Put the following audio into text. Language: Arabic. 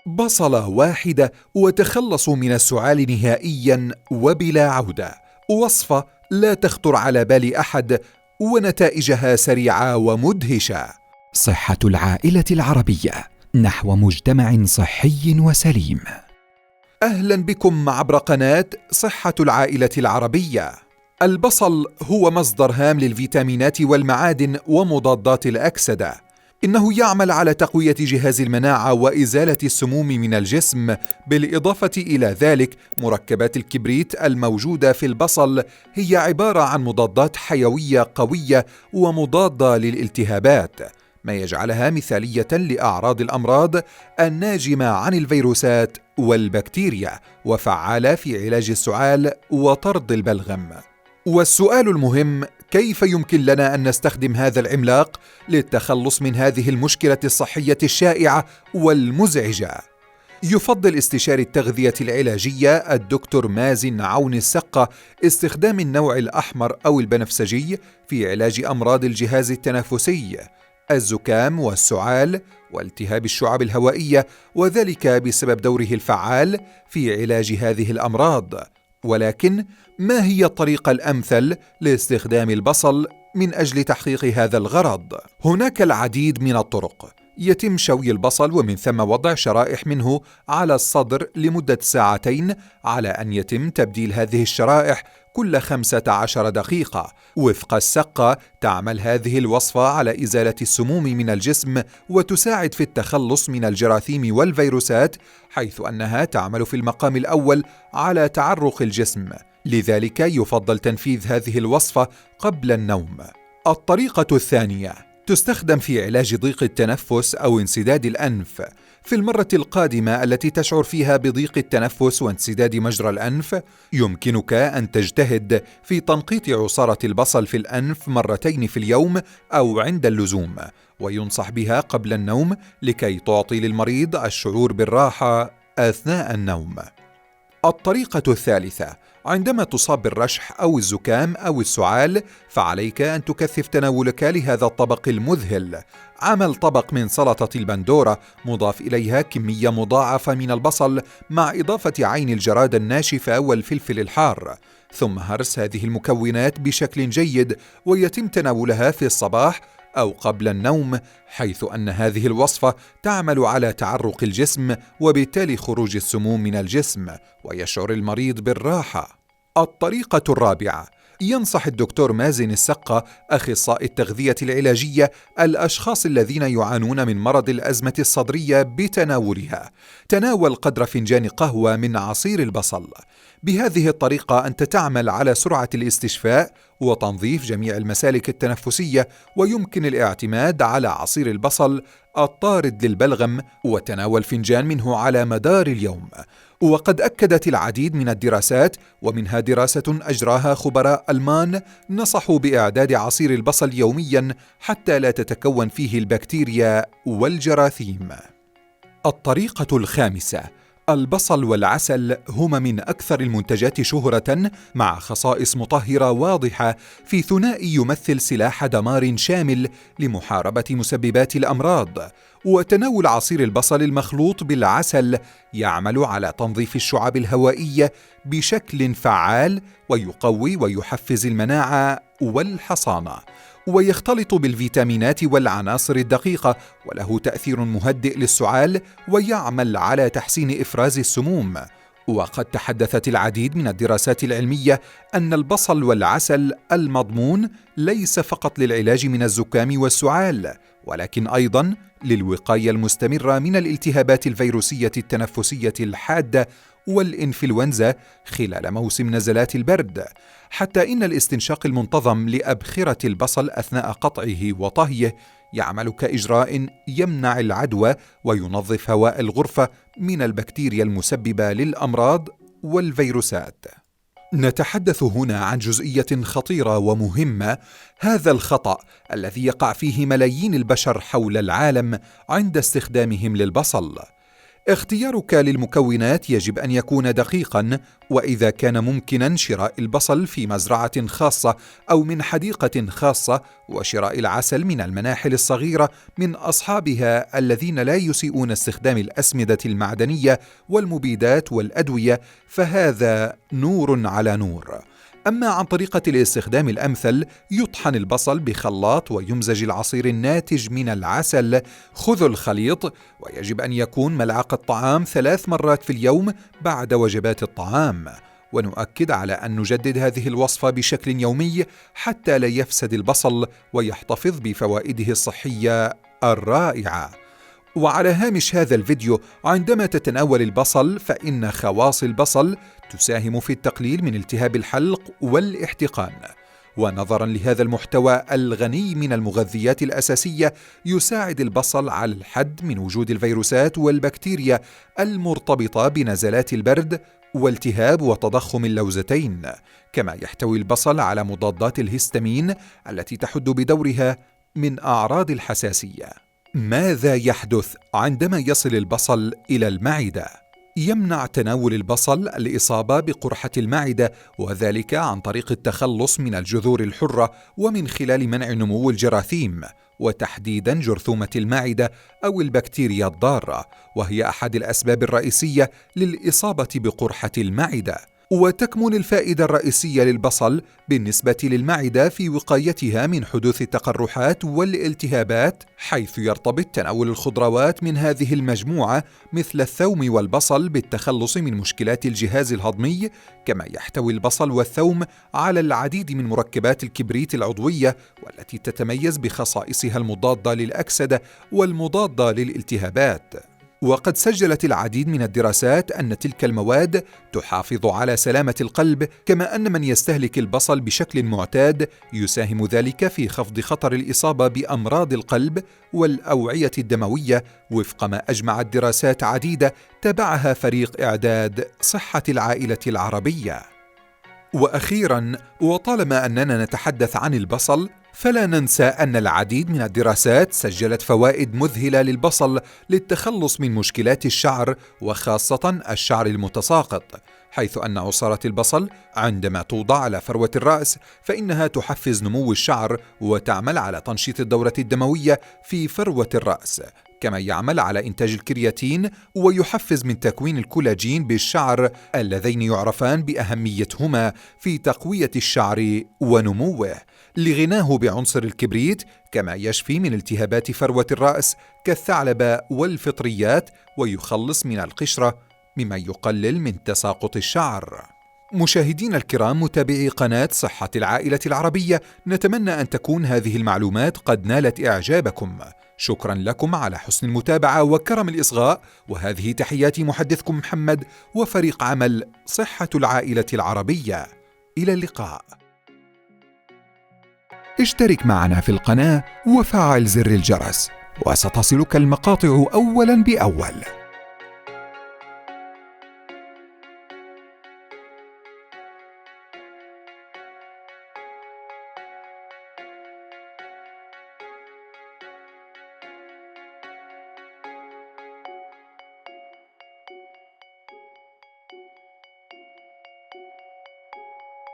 بصلة واحدة وتخلصوا من السعال نهائياً وبلا عودة. وصفة لا تخطر على بال أحد ونتائجها سريعة ومدهشة. صحة العائلة العربية نحو مجتمع صحي وسليم. أهلاً بكم عبر قناة صحة العائلة العربية. البصل هو مصدر هام للفيتامينات والمعادن ومضادات الأكسدة. إنه يعمل على تقوية جهاز المناعة وإزالة السموم من الجسم، بالإضافة إلى ذلك مركبات الكبريت الموجودة في البصل هي عبارة عن مضادات حيوية قوية ومضادة للالتهابات، ما يجعلها مثالية لأعراض الأمراض الناجمة عن الفيروسات والبكتيريا، وفعالة في علاج السعال وطرد البلغم. والسؤال المهم: كيف يمكن لنا أن نستخدم هذا العملاق للتخلص من هذه المشكلة الصحية الشائعة والمزعجة؟ يفضل استشاري التغذية العلاجية الدكتور مازن عون السقة استخدام النوع الأحمر أو البنفسجي في علاج أمراض الجهاز التنفسي، الزكام والسعال والتهاب الشعب الهوائية، وذلك بسبب دوره الفعال في علاج هذه الأمراض. ولكن ما هي الطريقة الأمثل لاستخدام البصل من أجل تحقيق هذا الغرض؟ هناك العديد من الطرق. يتم شوي البصل ومن ثم وضع شرائح منه على الصدر لمدة 2 ساعات، على أن يتم تبديل هذه الشرائح كل 15 دقيقة. وفق السقة تعمل هذه الوصفة على إزالة السموم من الجسم وتساعد في التخلص من الجراثيم والفيروسات، حيث أنها تعمل في المقام الأول على تعرق الجسم، لذلك يفضل تنفيذ هذه الوصفة قبل النوم. الطريقة الثانية تستخدم في علاج ضيق التنفس أو انسداد الأنف. في المرة القادمة التي تشعر فيها بضيق التنفس وانسداد مجرى الأنف، يمكنك أن تجتهد في تنقيط عصارة البصل في الأنف 2 مرات في اليوم أو عند اللزوم، وينصح بها قبل النوم لكي تعطي للمريض الشعور بالراحة أثناء النوم. الطريقة الثالثة: عندما تصاب بالرشح أو الزكام أو السعال، فعليك أن تكثف تناولك لهذا الطبق المذهل. عمل طبق من سلطة البندورة مضاف إليها كمية مضاعفة من البصل مع إضافة عين الجراد الناشفة والفلفل الحار، ثم هرس هذه المكونات بشكل جيد، ويتم تناولها في الصباح أو قبل النوم، حيث أن هذه الوصفة تعمل على تعرق الجسم وبالتالي خروج السموم من الجسم، ويشعر المريض بالراحة. الطريقة الرابعة: ينصح الدكتور مازن السقة أخصائي التغذية العلاجية الأشخاص الذين يعانون من مرض الأزمة الصدرية بتناولها. تناول قدر فنجان قهوة من عصير البصل. بهذه الطريقة أنت تعمل على سرعة الاستشفاء وتنظيف جميع المسالك التنفسية، ويمكن الاعتماد على عصير البصل الطارد للبلغم وتناول فنجان منه على مدار اليوم. وقد أكدت العديد من الدراسات، ومنها دراسة أجراها خبراء ألمان، نصحوا بإعداد عصير البصل يومياً حتى لا تتكون فيه البكتيريا والجراثيم. الطريقة الخامسة: البصل والعسل هما من أكثر المنتجات شهرة مع خصائص مطهرة واضحة، في ثنائي يمثل سلاح دمار شامل لمحاربة مسببات الأمراض. وتناول عصير البصل المخلوط بالعسل يعمل على تنظيف الشعب الهوائية بشكل فعال، ويقوي ويحفز المناعة والحصانة، ويختلط بالفيتامينات والعناصر الدقيقة، وله تأثير مهدئ للسعال ويعمل على تحسين إفراز السموم. وقد تحدثت العديد من الدراسات العلمية أن البصل والعسل المضمون ليس فقط للعلاج من الزكام والسعال، ولكن أيضاً للوقاية المستمرة من الالتهابات الفيروسية التنفسية الحادة والإنفلونزا خلال موسم نزلات البرد، حتى إن الاستنشاق المنتظم لأبخرة البصل أثناء قطعه وطهيه يعمل كإجراء يمنع العدوى وينظف هواء الغرفة من البكتيريا المسببة للأمراض والفيروسات. نتحدث هنا عن جزئية خطيرة ومهمة، هذا الخطأ الذي يقع فيه ملايين البشر حول العالم عند استخدامهم للبصل. اختيارك للمكونات يجب أن يكون دقيقاً، وإذا كان ممكناً شراء البصل في مزرعة خاصة أو من حديقة خاصة، وشراء العسل من المناحل الصغيرة من أصحابها الذين لا يسيئون استخدام الأسمدة المعدنية والمبيدات والأدوية، فهذا نور على نور. أما عن طريقة الاستخدام الأمثل، يطحن البصل بخلاط ويمزج العصير الناتج من العسل. خذوا الخليط، ويجب أن يكون ملعقة طعام 3 مرات في اليوم بعد وجبات الطعام. ونؤكد على أن نجدد هذه الوصفة بشكل يومي حتى لا يفسد البصل ويحتفظ بفوائده الصحية الرائعة. وعلى هامش هذا الفيديو، عندما تتناول البصل فإن خواص البصل تساهم في التقليل من التهاب الحلق والاحتقان. ونظرا لهذا المحتوى الغني من المغذيات الأساسية، يساعد البصل على الحد من وجود الفيروسات والبكتيريا المرتبطة بنزلات البرد والتهاب وتضخم اللوزتين. كما يحتوي البصل على مضادات الهستامين التي تحد بدورها من أعراض الحساسية. ماذا يحدث عندما يصل البصل إلى المعدة؟ يمنع تناول البصل الإصابة بقرحة المعدة، وذلك عن طريق التخلص من الجذور الحرة ومن خلال منع نمو الجراثيم، وتحديدا جرثومة المعدة أو البكتيريا الضارة، وهي أحد الأسباب الرئيسية للإصابة بقرحة المعدة. وتكمن الفائدة الرئيسية للبصل بالنسبة للمعدة في وقايتها من حدوث التقرحات والالتهابات، حيث يرتبط تناول الخضروات من هذه المجموعة مثل الثوم والبصل بالتخلص من مشكلات الجهاز الهضمي. كما يحتوي البصل والثوم على العديد من مركبات الكبريت العضوية، والتي تتميز بخصائصها المضادة للأكسدة والمضادة للالتهابات. وقد سجلت العديد من الدراسات أن تلك المواد تحافظ على سلامة القلب، كما أن من يستهلك البصل بشكل معتاد يساهم ذلك في خفض خطر الإصابة بأمراض القلب والأوعية الدموية، وفق ما أجمعت دراسات عديدة تبعها فريق إعداد صحة العائلة العربية. وأخيراً، وطالما أننا نتحدث عن البصل، فلا ننسى أن العديد من الدراسات سجلت فوائد مذهلة للبصل للتخلص من مشكلات الشعر، وخاصة الشعر المتساقط، حيث أن عصارة البصل عندما توضع على فروة الرأس فإنها تحفز نمو الشعر وتعمل على تنشيط الدورة الدموية في فروة الرأس، كما يعمل على إنتاج الكرياتين ويحفز من تكوين الكولاجين بالشعر، اللذين يعرفان بأهميتهما في تقوية الشعر ونموه، لغناه بعنصر الكبريت، كما يشفي من التهابات فروة الرأس كالثعلبة والفطريات، ويخلص من القشرة مما يقلل من تساقط الشعر. مشاهدينا الكرام، متابعي قناة صحة العائلة العربية، نتمنى أن تكون هذه المعلومات قد نالت إعجابكم. شكرا لكم على حسن المتابعة وكرم الإصغاء، وهذه تحيات محدثكم محمد وفريق عمل صحة العائلة العربية. إلى اللقاء. اشترك معنا في القناة وفعل زر الجرس، وستصلك المقاطع أولاً بأول.